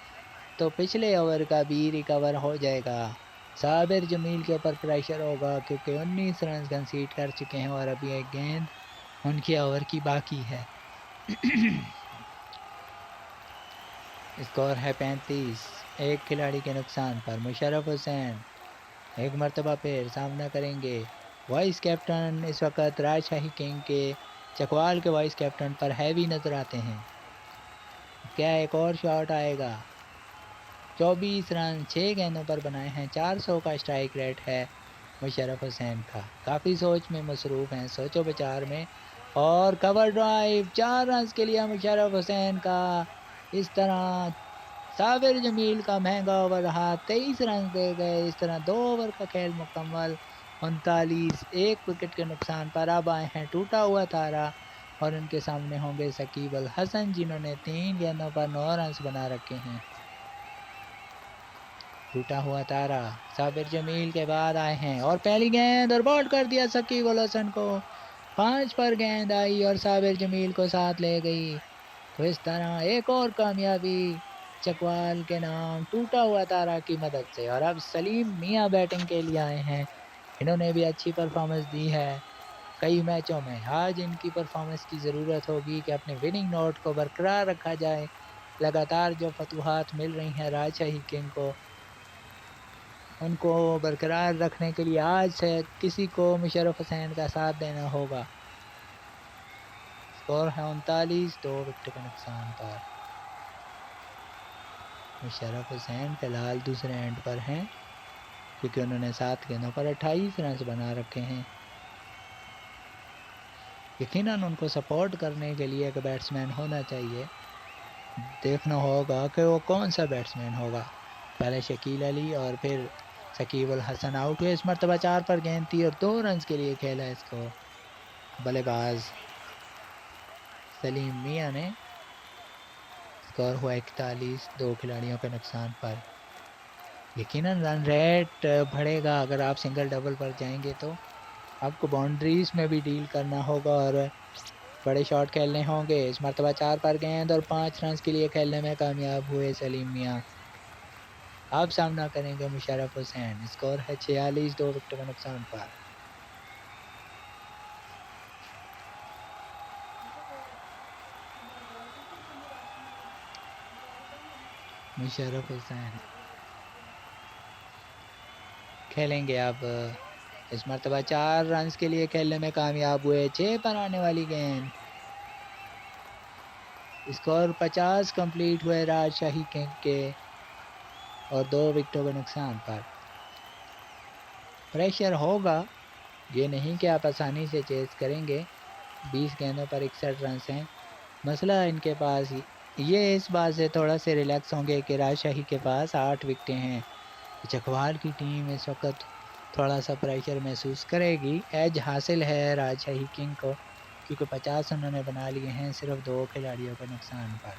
तो पिछले ओवर का भी रिकवर हो जाएगा। साबिर जमील के ऊपर प्रेशर होगा, क्योंकि 19 रन कंसीड कर चुके हैं और अभी एक गेंद उनके ओवर की बाकी है। स्कोर है 35, एक खिलाड़ी के नुकसान पर। मुशर्रफ हुसैन एक मरतबा फिर सामना करेंगे वाइस कैप्टन इस वक्त राजशाही किंग के चकवाल के वाइस कैप्टन पर हैवी नजर आते हैं। क्या एक और शॉट आएगा? 24 रन 6 गेंदों पर बनाए हैं। 400 का स्ट्राइक रेट है मुशर्रफ हुसैन का। काफ़ी सोच में मसरूफ़ हैं, सोचो विचार में। और कवर ड्राइव 4 रन के लिए मुशर्रफ हुसैन का। इस तरह साबिर जमील का महंगा ओवर रहा, 23 रन दे गए। इस तरह 2 ओवर का खेल मुकम्मल, 39, एक विकेट के नुकसान पर। अब आए हैं टूटा हुआ तारा और उनके सामने होंगे शकीब अल हसन, जिन्होंने 3 गेंदों पर 9 रन बना रखे हैं। टूटा हुआ तारा साबिर जमील के बाद आए हैं और पहली गेंद और बॉल कर दिया शकीब अल हसन को। 5 पर गेंद आई और साबिर जमील को साथ ले गई। तो इस तरह एक और कामयाबी चकवाल के नाम टूटा हुआ तारा की मदद से। और अब सलीम मियां बैटिंग के लिए आए हैं। इन्होंने भी अच्छी परफॉर्मेंस दी है कई मैचों में। आज इनकी परफॉर्मेंस की ज़रूरत होगी कि अपने विनिंग नोट को बरकरार रखा जाए। लगातार जो फतूहात मिल रही हैं राजशाही किंग को, उनको बरकरार रखने के लिए आज से किसी को मुशर्रफ हुसैन का साथ देना होगा। स्कोर है 39, 2 विकेट के नुकसान पर। मुशर्रफ हुसैन फिलहाल दूसरे एंड पर हैं, क्योंकि उन्होंने 7 गेंदों पर 28 रन बना रखे हैं। यकीनन उनको सपोर्ट करने के लिए एक बैट्समैन होना चाहिए। देखना होगा कि वो कौन सा बैट्समैन होगा। पहले शकील अली और फिर शकीब अल हसन आउट हुए। इस मरतबा 4 पर गेंद थी और 2 रन के लिए खेला इसको बल्लेबाज सलीम मियां ने। स्कोर हुआ 41, 2 खिलाड़ियों के नुकसान पर। यकीनन रन रेट बढ़ेगा अगर आप सिंगल डबल पर जाएंगे, तो आपको बाउंड्रीज में भी डील करना होगा और बड़े शॉट खेलने होंगे। इस मरतबा 4 पर गेंद और 5 रन के लिए खेलने में कामयाब हुए सलीम मियां। अब सामना करेंगे मुशर्रफ हुसैन। स्कोर है 46, 2 विकेट के नुकसान पर। मुशर्रफ हुसैन खेलेंगे अब। इस मरतबा 4 रन के लिए खेलने में कामयाब हुए। 6 पर आने वाली गेंद। स्कोर 50 कंप्लीट हुए राजशाही किंग के और 2 विकेटों के नुकसान पर। प्रेशर होगा, ये नहीं कि आप आसानी से चेस करेंगे। 20 गेंदों पर 61 रन हैं। मसला इनके पास ये इस बात से थोड़ा से रिलैक्स होंगे कि राजशाही के पास 8 विकेटें हैं। चकवाल की टीम इस वक्त थोड़ा सा प्रेशर महसूस करेगी। एज हासिल है राजशाही किंग को, क्योंकि 50 उन्होंने बना लिए हैं सिर्फ 2 खिलाड़ियों के नुकसान पर।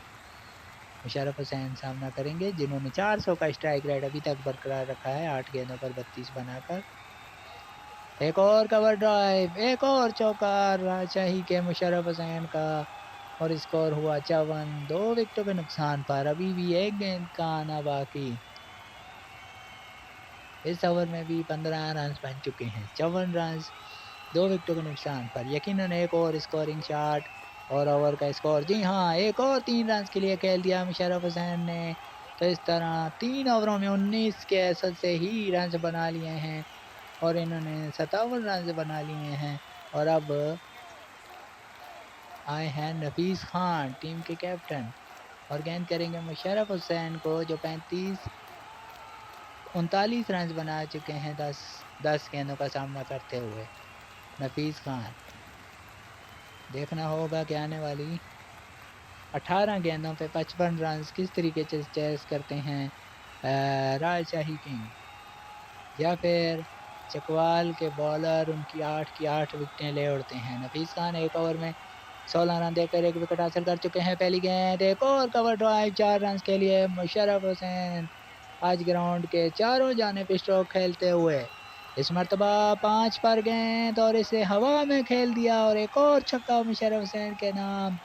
मुशर्रफ हुसैन सामना करेंगे, जिन्होंने 400 का स्ट्राइक रेट अभी तक बरकरार रखा है, 8 गेंदों पर 32 बनाकर। एक और कवर ड्राइव, एक और चौका राजशाही के मुशर्रफ हुसैन का और स्कोर हुआ 54, 2 विकेटों के नुकसान पर। अभी भी एक गेंद का आना बाकी। इस ओवर में भी 15 रन बन चुके हैं। 54 रन 2 विकेटों के नुकसान पर। यकीनन एक और स्कोरिंग शॉट और ओवर का स्कोर, जी हाँ, एक और 3 रन के लिए खेल दिया मुशर्रफ हुसैन ने। तो इस तरह 3 ओवरों में 19 के औसत से ही रन बना लिए हैं और इन्होंने 57 रन बना लिए हैं। और अब आए हैं नफीस खान टीम के कैप्टन और गेंद करेंगे मुशर्रफ हुसैन को, जो 39 रन बना चुके हैं 10 गेंदों का सामना करते हुए। नफीस खान, देखना होगा कि आने वाली 18 गेंदों पे 55 रन किस तरीके से चेस करते हैं राजशाही किंग, या फिर चकवाल के बॉलर उनकी 8 की 8 विकेटें ले उड़ते हैं। नफीस खान एक ओवर में 16 रन देकर एक विकेट हासिल कर चुके हैं। पहली गेंद एक और कवर ड्राइव 4 रन के लिए मुशर्रफ हुसैन आज ग्राउंड के चारों जानिब स्ट्रोक खेलते हुए। इस मर्तबा 5 पर गेंद और इसे हवा में खेल दिया और एक और छक्का मुशर्रफ हुसैन के नाम।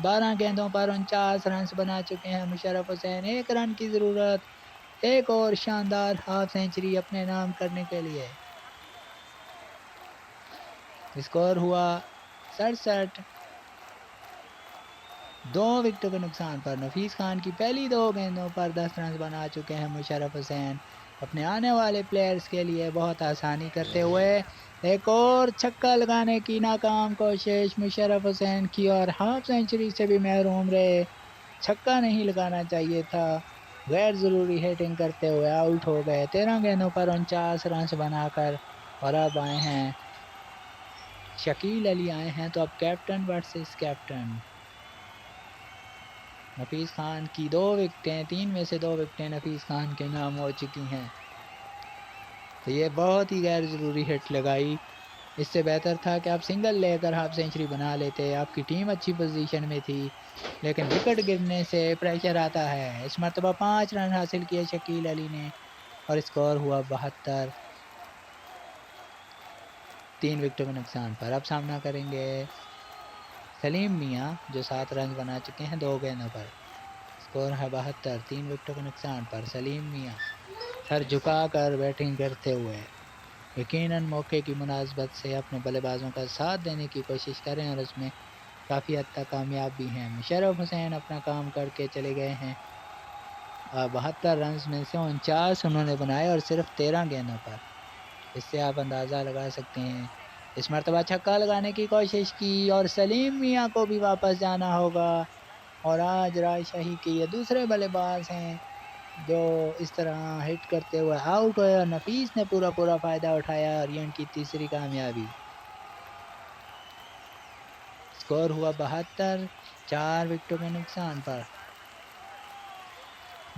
12 गेंदों पर 49 रन बना चुके हैं मुशर्रफ हुसैन। 1 रन की ज़रूरत, एक और शानदार हाफ सेंचुरी अपने नाम करने के लिए। स्कोर हुआ 67। 2 विकेटों के नुकसान पर नफीस खान की पहली 2 गेंदों पर 10 रन बना चुके हैं मुशर्रफ हुसैन, अपने आने वाले प्लेयर्स के लिए बहुत आसानी करते हुए। एक और छक्का लगाने की नाकाम कोशिश मुशर्रफ हुसैन की और हाफ सेंचुरी से भी महरूम रहे। छक्का नहीं लगाना चाहिए था, गैर ज़रूरी हिटिंग करते हुए आउट हो गए 13 गेंदों पर 49 रन बनाकर। और अब आए हैं शकील अली, आए हैं तो अब कैप्टन वर्सेस कैप्टन। नफीस खान की 2 विकेटें, 3 में से 2 विकेटें नफीस खान के नाम हो चुकी हैं, तो ये बहुत ही गैर ज़रूरी हिट लगाई। इससे बेहतर था कि आप सिंगल लेकर हाफ सेंचुरी बना लेते, आपकी टीम अच्छी पोजीशन में थी, लेकिन विकेट गिरने से प्रेशर आता है। इस मरतबा 5 रन हासिल किए शकील अली ने और स्कोर हुआ 72। 3 विकेटों के नुकसान पर अब सामना करेंगे सलीम मियां, जो 7 रन बना चुके हैं 2 गेंदों पर। स्कोर है 72। 3 विकेटों के नुकसान पर सलीम मियां सर झुकाकर बैटिंग करते हुए यकीनन मौके की मुनासबत से अपने बल्लेबाजों का साथ देने की कोशिश करें और उसमें काफ़ी हद तक कामयाब भी हैं। मुशर्रफ हुसैन अपना काम करके चले गए हैं। 72 रन में से 49 उन्होंने बनाए और सिर्फ 13 गेंदों पर। इससे आप अंदाज़ा लगा सकते हैं। इस मरतबा छक्का लगाने की कोशिश की और सलीम मियां को भी वापस जाना होगा। और आज राजशाही के ये दूसरे बल्लेबाज हैं जो इस तरह हिट करते हुए आउट हुए और नफीस ने पूरा पूरा फ़ायदा उठाया और ये उनकी तीसरी कामयाबी। स्कोर हुआ 72। 4 विकेटों के नुकसान पर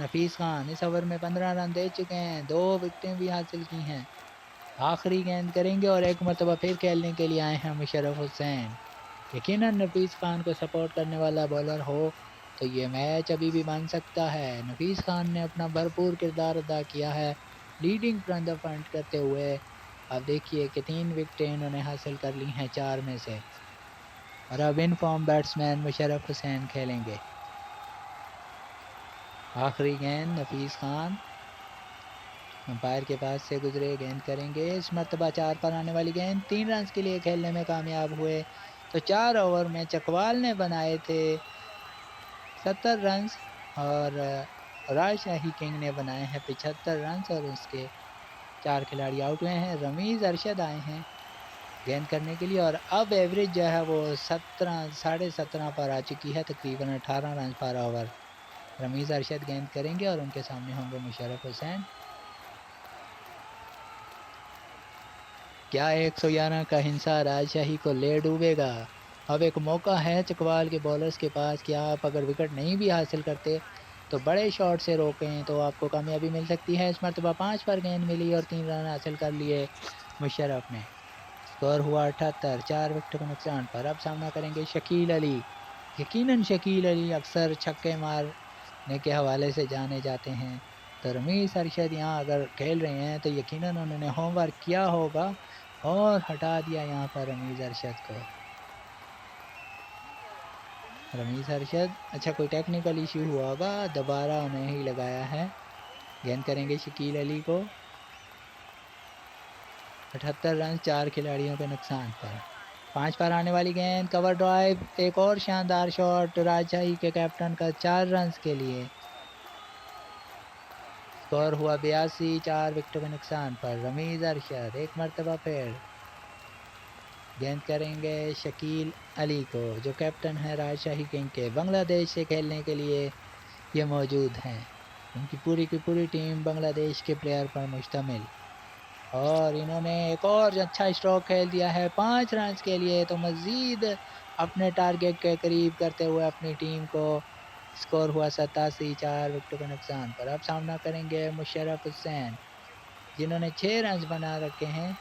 नफीस खान इस ओवर में 15 रन दे चुके हैं, 2 विकेटें भी हासिल की हैं। आखिरी गेंद करेंगे और एक मरतबा फिर खेलने के लिए आए हैं मुशर्रफ हुसैन। यकीनन नफीस खान को सपोर्ट करने वाला बॉलर हो तो ये मैच अभी भी बन सकता है। नफीस खान ने अपना भरपूर किरदार अदा किया है लीडिंग फ्रॉम द फ्रंट करते हुए। अब देखिए कि 3 विकेटें इन्होंने हासिल कर ली हैं 4 में से। और अब in form batsman Musharraf Hussain खेलेंगे। आखिरी गेंद नफीस खान अंपायर के पास से गुजरे, गेंद करेंगे। इस मरतबा 4 पर आने वाली गेंद 3 रन के लिए खेलने में कामयाब हुए। तो 4 ओवर में चकवाल ने बनाए थे 70 रन और राजशाही किंग ने बनाए हैं 75 रन और उसके 4 खिलाड़ी आउट हुए हैं। रमीज़ अरशद आए हैं गेंद करने के लिए और अब एवरेज जो है वो 17 17.5 पर आ चुकी है, तकरीबन 18 रन पर ओवर। रमीज़ अरशद गेंद करेंगे और उनके सामने होंगे मुशर्रफ हुसैन। क्या 111 का हिंसा राजशाही को ले डूबेगा? अब एक मौका है चकवाल के बॉलर्स के पास कि आप अगर विकेट नहीं भी हासिल करते तो बड़े शॉट से रोकें तो आपको कामयाबी मिल सकती है। इस मरतबा 5 पर गेंद मिली और 3 रन हासिल कर लिए मुशर्रफ ने। स्कोर हुआ 78। 4 विकेट के नुकसान पर अब सामना करेंगे शकील अली। यकीनन शकील अली अक्सर छक्के मारने के हवाले से जाने जाते हैं, तो रमीज़ अरशद यहाँ अगर खेल रहे हैं तो यकीनन उन्होंने होमवर्क किया होगा और हटा दिया यहाँ पर रमीज़ अरशद को। रमीज़ अरशद, अच्छा कोई टेक्निकल इशू हुआ होगा, दोबारा उन्हें ही लगाया है। गेंद करेंगे शकील अली को। 78 रन 4 खिलाड़ियों के नुकसान पर। 5 पर आने वाली गेंद कवर ड्राइव, एक और शानदार शॉट राजशाही के कैप्टन का 4 रन के लिए। स्कोर हुआ 82, 4 विकेटों के नुकसान पर। रमीज अरशद एक मरतबा फिर गेंद करेंगे शकील अली को, जो कैप्टन है राजशाही किंग के। बांग्लादेश से खेलने के लिए ये मौजूद हैं। इनकी पूरी की पूरी टीम बांग्लादेश के प्लेयर पर मुश्तमिल। और इन्होंने एक और अच्छा स्ट्रोक खेल दिया है 5 रन के लिए, तो मज़ीद अपने टारगेट के करीब करते हुए अपनी टीम को। स्कोर हुआ 87, 4 विकेटों के नुकसान पर। अब सामना करेंगे मुशर्रफ हुसैन, जिन्होंने 6 रन बना रखे हैं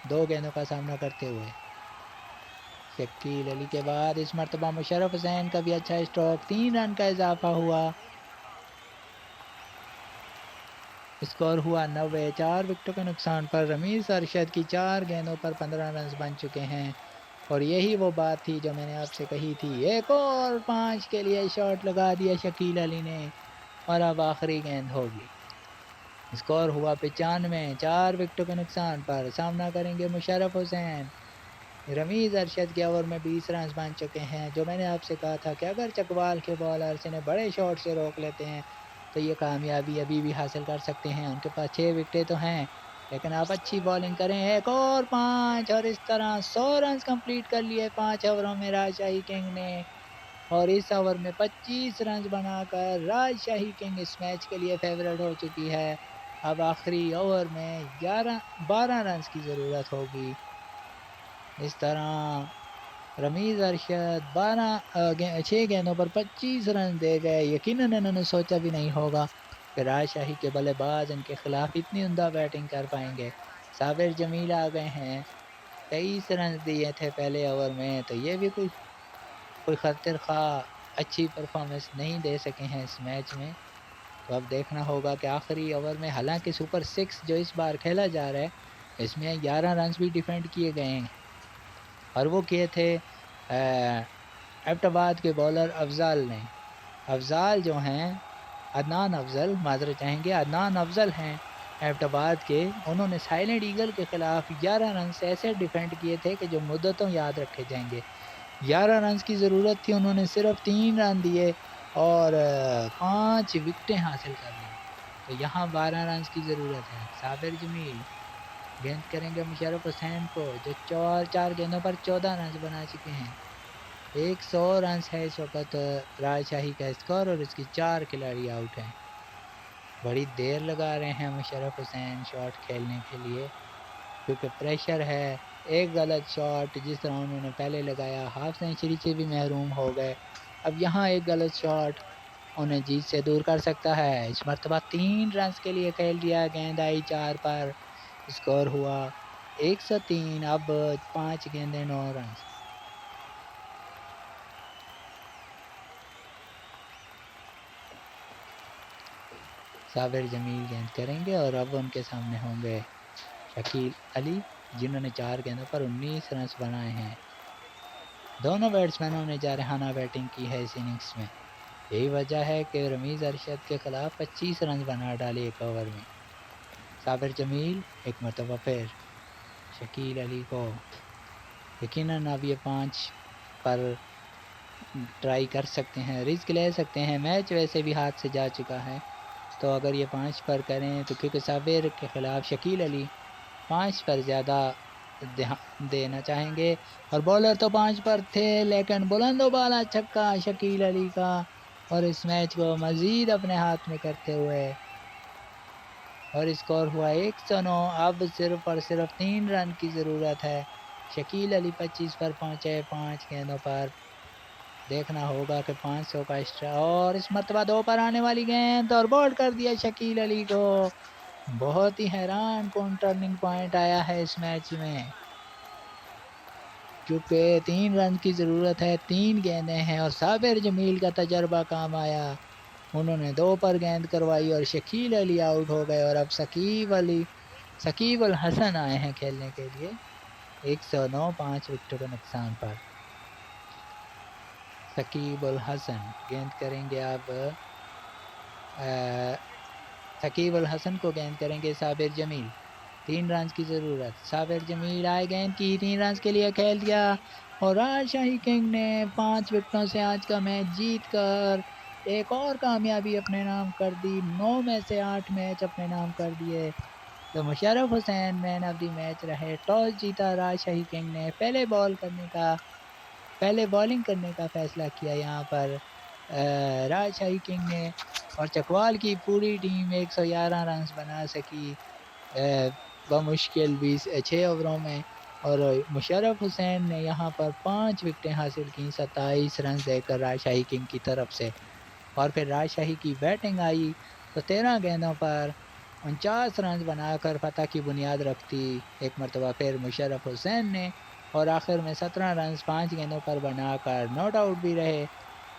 2 गेंदों का सामना करते हुए। शकील अली के बाद इस मरतबा मुशर्रफ हुसैन का भी अच्छा स्ट्रोक, 3 रन का इजाफा हुआ। स्कोर हुआ 90, 4 विकेटों के नुकसान पर। रमीज अरशद की 4 गेंदों पर 15 रन बन चुके हैं। और यही वो बात थी जो मैंने आपसे कही थी। एक और 5 के लिए शॉट लगा दिया शकील अली ने, और अब आखिरी गेंद होगी। स्कोर हुआ 95, 4 विकेटों के नुकसान पर। सामना करेंगे मुशर्रफ हुसैन। रमीज अरशद के ओवर में 20 रन बन चुके हैं। जो मैंने आपसे कहा था कि अगर चकवाल के बॉलर्स इन्हें बड़े शॉट से रोक लेते हैं तो ये कामयाबी अभी भी हासिल कर सकते हैं। उनके पास 6 विकेटें तो हैं, लेकिन आप अच्छी बॉलिंग करें। एक और 5, और इस तरह 100 रन कंप्लीट कर लिए 5 ओवरों में राजशाही किंग ने। और इस ओवर में 25 रन बनाकर राजशाही किंग इस मैच के लिए फेवरेट हो चुकी है। अब आखिरी ओवर में 12 रन की ज़रूरत होगी। इस तरह रमीज अरशद 6 गेंदों पर 25 रन दे गए। यकीनन इन्होंने सोचा भी नहीं होगा कि राजशाही के बल्लेबाज इनके खिलाफ इतनी उम्दा बैटिंग कर पाएंगे। साबिर जमील आ गए हैं, 23 रन दिए थे पहले ओवर में, तो ये भी कोई खतर खा अच्छी परफॉर्मेंस नहीं दे सके हैं इस मैच में। तो अब देखना होगा कि आखिरी ओवर में, हालांकि सुपर 6 जो इस बार खेला जा रहा है, इसमें 11 रन भी डिफेंड किए गए हैं, और वो किए थे एबटाबाद के बॉलर अफजाल ने। अफजाल जो हैं, अदनान अफजल, माजरत चाहेंगे, अदनान अफजल हैं एबटाबाद के। उन्होंने साइलेंट ईगल के खिलाफ 11 रन से ऐसे डिफेंड किए थे कि जो मुद्दतों याद रखे जाएंगे। 11 रन की ज़रूरत थी, उन्होंने सिर्फ 3 रन दिए और 5 विकेटें हासिल कर ली। तो यहाँ 12 रन की ज़रूरत है। साबिर जमील गेंद करेंगे मुशर्रफ हुसैन को, जो 4 गेंदों पर 14 रन बना चुके हैं। 100 रन है इस वक्त राजशाही का स्कोर, और इसकी 4 खिलाड़ी आउट हैं। बड़ी देर लगा रहे हैं मुशर्रफ हुसैन शॉट खेलने के लिए, क्योंकि प्रेशर है। एक गलत शॉट जिस तरह उन्होंने पहले लगाया, हाफ सेंचुरी से भी महरूम हो गए। अब यहाँ एक गलत शॉट उन्हें जीत से दूर कर सकता है। इस मरतबा 3 रन के लिए खेल दिया, गेंद आई 4 पर। स्कोर हुआ 103। अब 5 गेंदें 9 रन। साबिर जमील गेंद करेंगे, और अब उनके सामने होंगे शकील अली, जिन्होंने 4 गेंदों पर 19 रन बनाए हैं। दोनों बैट्समैनों ने जारहाना बैटिंग की है इस इनिंग्स में। यही वजह है कि रमीज अरशद के खिलाफ 25 रन बना डाले एक ओवर में। साबिर जमील एक मरतबा फिर शकील अली को, यकीनन अब ये 5 पर ट्राई कर सकते हैं, रिस्क ले सकते हैं। मैच वैसे भी हाथ से जा चुका है, तो अगर ये 5 पर करें तो, क्योंकि साबिर के ख़िलाफ़ शकील अली 5 पर ज़्यादा ध्यान देना चाहेंगे। और बॉलर तो 5 पर थे, लेकिन बुलंदोबाला छक्का शकील अली का, और इस मैच को मज़ीद अपने हाथ में करते हुए। और स्कोर हुआ 109। अब सिर्फ और सिर्फ 3 रन की ज़रूरत है। शकील अली 25 पर पहुँचे 5 गेंदों पर। देखना होगा कि 500 का एक्स्ट्रा, और इस मरतबा 2 पर आने वाली गेंद, और बोल्ड कर दिया शकील अली को। बहुत ही हैरान कौन टर्निंग पॉइंट आया है इस मैच में, क्योंकि 3 रन की ज़रूरत है, 3 गेंदें हैं, और साबिर जमील का तजर्बा काम आया। उन्होंने 2 पर गेंद करवाई और शकील अली आउट हो गए। और अब सकीब अल हसन आए हैं खेलने के लिए। 109, 5 विकेटों के नुकसान पर। सकीब अल हसन गेंद करेंगे अब, सकीब अल हसन को गेंद करेंगे साबिर जमील। 3 रन की ज़रूरत। साबिर जमील आए, गेंद की 3 रन के लिए खेल दिया, और राजशाही किंग ने 5 विकेटों से आज का मैच जीत कर एक और कामयाबी अपने नाम कर दी, 9 में से 8 मैच अपने नाम कर दिए। तो Musharraf Hussain man of the match रहे। टॉस जीता राजशाही किंग ने, पहले बॉलिंग करने का फ़ैसला किया यहाँ पर राजशाही किंग ने, और चकवाल की पूरी टीम 111 रन्स बना सकी बमुश्किल 6 ओवरों में। और मुशर्रफ हुसैन ने यहाँ पर 5 विकेटें हासिल की 27 रन देकर राजशाही किंग की तरफ से। और फिर राजशाही की बैटिंग आई तो 13 गेंदों पर 49 रन बनाकर फ़तह की बुनियाद रख दी एक मरतबा फिर मुशर्रफ हुसैन ने। और आखिर में 17 रन 5 गेंदों पर बनाकर नॉट आउट भी रहे।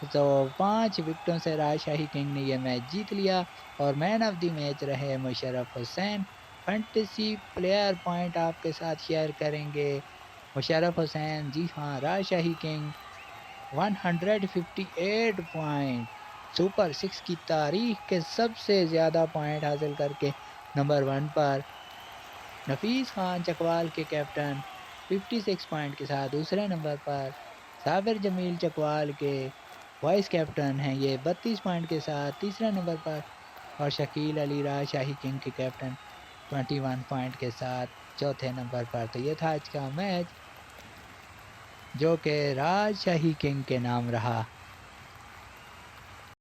तो 5 विकेटों से राजशाही किंग ने ये मैच जीत लिया और मैन ऑफ द मैच रहे Musharraf Hussain. Fantasy player point आपके साथ शेयर करेंगे मुशर्रफ हुसैन, जी हाँ, राजशाही किंग 158 पॉइंट, सुपर सिक्स की तारीख के सबसे ज़्यादा पॉइंट हासिल करके नंबर 1 पर। नफीस खान चकवाल के कैप्टन 56 पॉइंट के साथ दूसरे नंबर पर। साबिर जमील चकवाल के वाइस कैप्टन हैं ये 32 पॉइंट के साथ तीसरे नंबर पर। और शकील अली राजशाही किंग के कैप्टन 21 पॉइंट के साथ चौथे नंबर पर। तो ये था आज का मैच जो कि राजशाही किंग के नाम रहा।